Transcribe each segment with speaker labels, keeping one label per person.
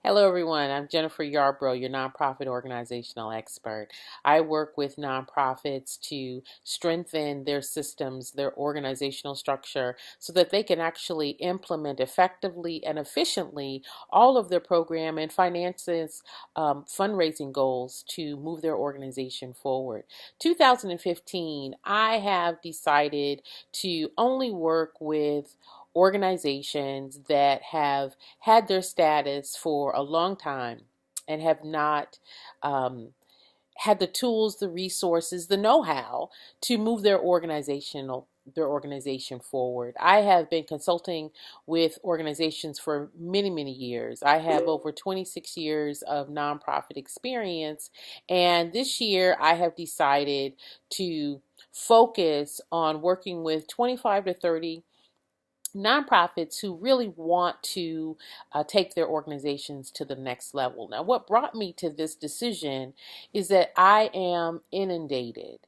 Speaker 1: Hello, everyone. I'm Jennifer Yarbrough, your nonprofit organizational expert. I work with nonprofits to strengthen their systems, their organizational structure, so that they can actually implement effectively and efficiently all of their program and finances, fundraising goals to move their organization forward. 2015, I have decided to only work with organizations that have had their status for a long time and have not had the tools, the resources, the know-how to move their organization forward. I have been consulting with organizations for many, many years. I have over 26 years of nonprofit experience, and this year I have decided to focus on working with 25 to 30 nonprofits who really want to take their organizations to the next level. Now, what brought me to this decision is that I am inundated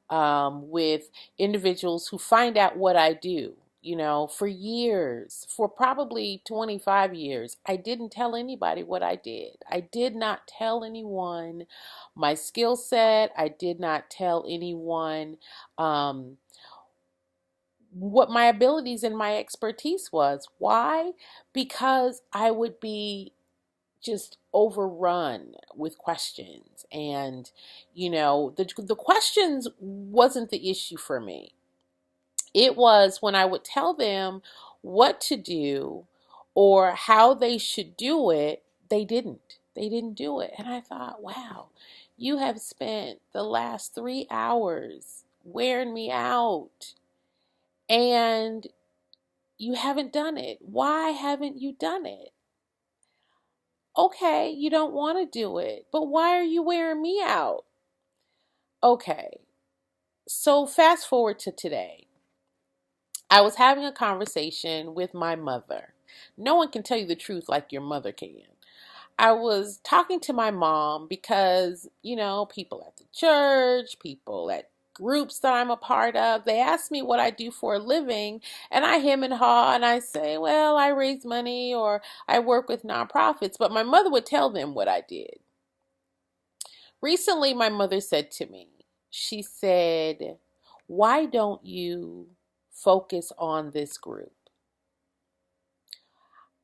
Speaker 1: with individuals who find out what I do. For years, for probably 25 years, I didn't tell anybody what I did. I did not tell anyone my skill set. I did not tell anyone what my abilities and my expertise was. Why? Because I would be just overrun with questions. And, the questions wasn't the issue for me. It was when I would tell them what to do or how they should do it, they didn't. They didn't do it. And I thought, wow, you have spent the last 3 hours wearing me out and you haven't done it. Why haven't you done it? Okay, you don't want to do it, but why are you wearing me out? Okay, so fast forward to today. I was having a conversation with my mother. No one can tell you the truth like your mother can. I was talking to my mom because, people at the church, people at groups that I'm a part of, they ask me what I do for a living, and I hem and haw and I say, well, I raise money or I work with nonprofits, but my mother would tell them what I did. Recently, my mother said to me, she said, why don't you focus on this group?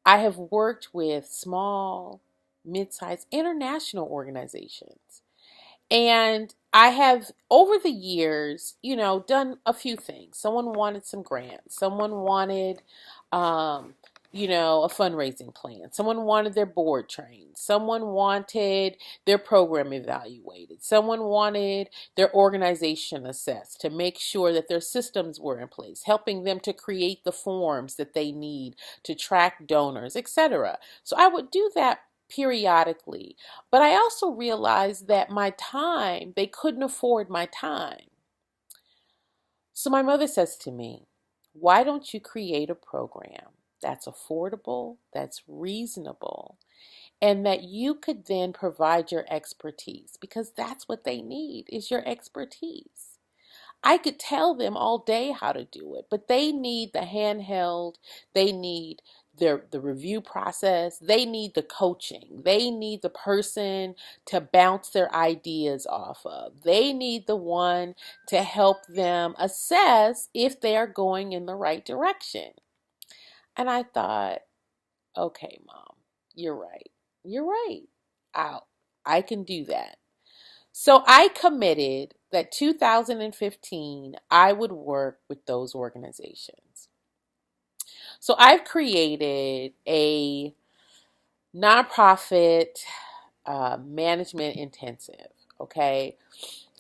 Speaker 1: I have worked with small, mid-sized international organizations. And I have, over the years, done a few things. Someone wanted some grants. Someone wanted, a fundraising plan. Someone wanted their board trained. Someone wanted their program evaluated. Someone wanted their organization assessed to make sure that their systems were in place, helping them to create the forms that they need to track donors, etc. So I would do that periodically. But I also realized that my time, they couldn't afford my time. So my mother says to me, why don't you create a program that's affordable, that's reasonable, and that you could then provide your expertise? Because that's what they need, is your expertise. I could tell them all day how to do it, but they need the handheld, they need the review process, they need the coaching, they need the person to bounce their ideas off of, they need the one to help them assess if they are going in the right direction. And I thought, okay, Mom, you're right. You're right. I can do that. So I committed that 2015, I would work with those organizations. So I've created a nonprofit management intensive, okay?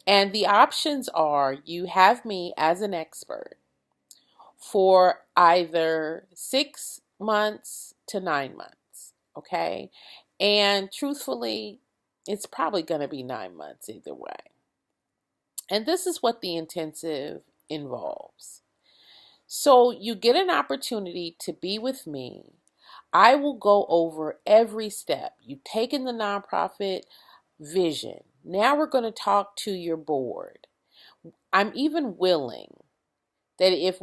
Speaker 1: And the options are you have me as an expert for either 6 months to 9 months, okay? And truthfully, it's probably going to be 9 months either way. And this is what the intensive involves. So you get an opportunity to be with me. I will go over every step. You've taken the nonprofit vision. Now we're going to talk to your board. I'm even willing that if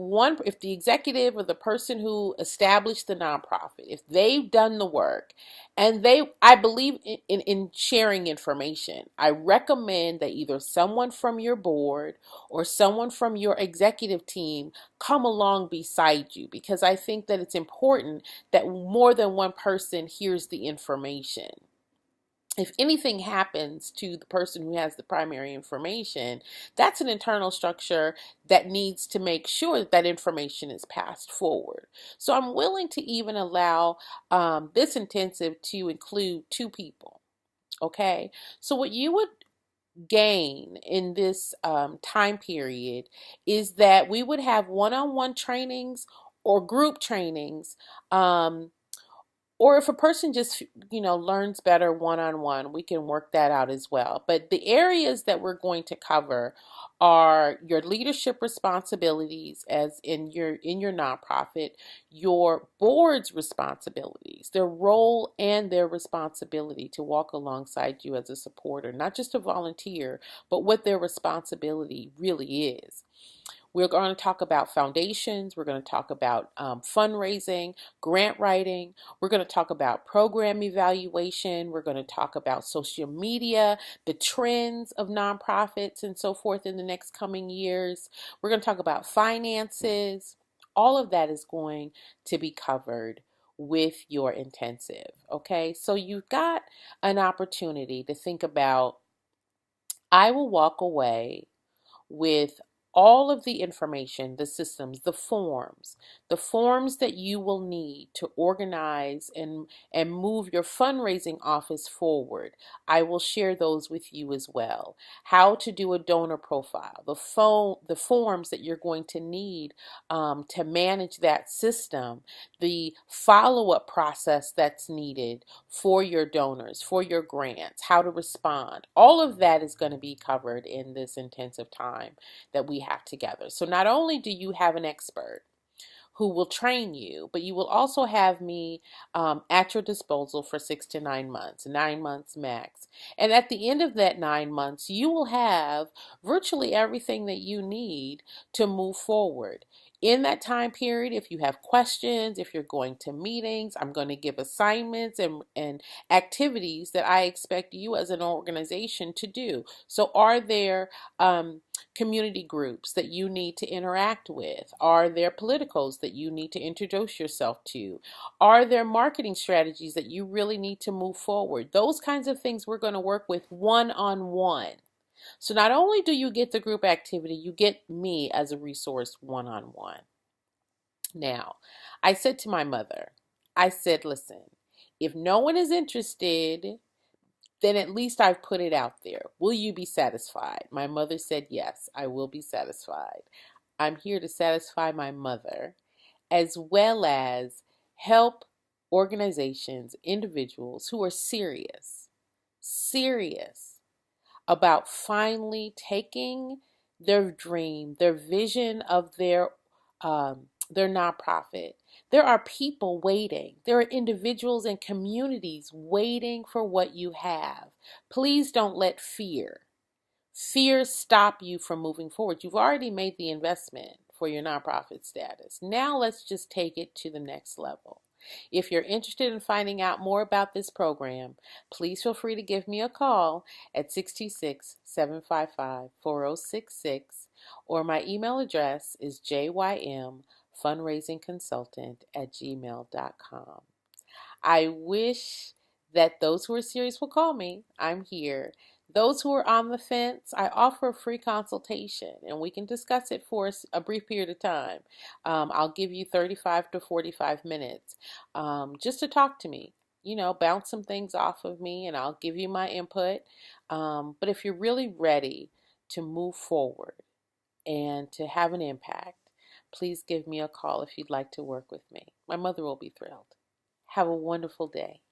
Speaker 1: the executive or the person who established the nonprofit, if they've done the work, and I believe in sharing information, I recommend that either someone from your board or someone from your executive team come along beside you, because I think that it's important that more than one person hears the information. If anything happens to the person who has the primary information, that's an internal structure that needs to make sure that that information is passed forward. So I'm willing to even allow this intensive to include 2 people. Okay, so what you would gain in this time period is that we would have one-on-one trainings or group trainings. Or if a person just, learns better one-on-one, we can work that out as well. But the areas that we're going to cover are your leadership responsibilities as in your nonprofit, your board's responsibilities, their role and their responsibility to walk alongside you as a supporter, not just a volunteer, but what their responsibility really is. We're going to talk about foundations. We're going to talk about fundraising, grant writing. We're going to talk about program evaluation. We're going to talk about social media, the trends of nonprofits and so forth in the next coming years. We're going to talk about finances. All of that is going to be covered with your intensive. Okay, so you've got an opportunity to think about, I will walk away with all of the information, the systems, the forms that you will need to organize and move your fundraising office forward. I will share those with you as well. How to do a donor profile, the forms that you're going to need to manage that system, the follow-up process that's needed for your donors, for your grants, how to respond. All of that is going to be covered in this intensive time that we have together. So not only do you have an expert who will train you, but you will also have me at your disposal for 6 to 9 months, 9 months max. And at the end of that 9 months, you will have virtually everything that you need to move forward. In that time period, if you have questions, if you're going to meetings, I'm going to give assignments and activities that I expect you as an organization to do. So are there community groups that you need to interact with? Are there politicals that you need to introduce yourself to? Are there marketing strategies that you really need to move forward? Those kinds of things we're going to work with one-on-one. So not only do you get the group activity, you get me as a resource one-on-one. Now, I said to my mother, I said, listen, if no one is interested, then at least I've put it out there. Will you be satisfied? My mother said, yes, I will be satisfied. I'm here to satisfy my mother, as well as help organizations, individuals who are serious about finally taking their dream, their vision of their nonprofit. There are people waiting. There are individuals and communities waiting for what you have. Please don't let fear stop you from moving forward. You've already made the investment for your nonprofit status. Now let's just take it to the next level. If you're interested in finding out more about this program, please feel free to give me a call at 626-755-4066, or my email address is jymfundraisingconsultant@gmail.com. I wish that those who are serious will call me. I'm here. Those who are on the fence, I offer a free consultation and we can discuss it for a brief period of time. I'll give you 35 to 45 minutes just to talk to me. Bounce some things off of me and I'll give you my input. But if you're really ready to move forward and to have an impact, please give me a call if you'd like to work with me. My mother will be thrilled. Have a wonderful day.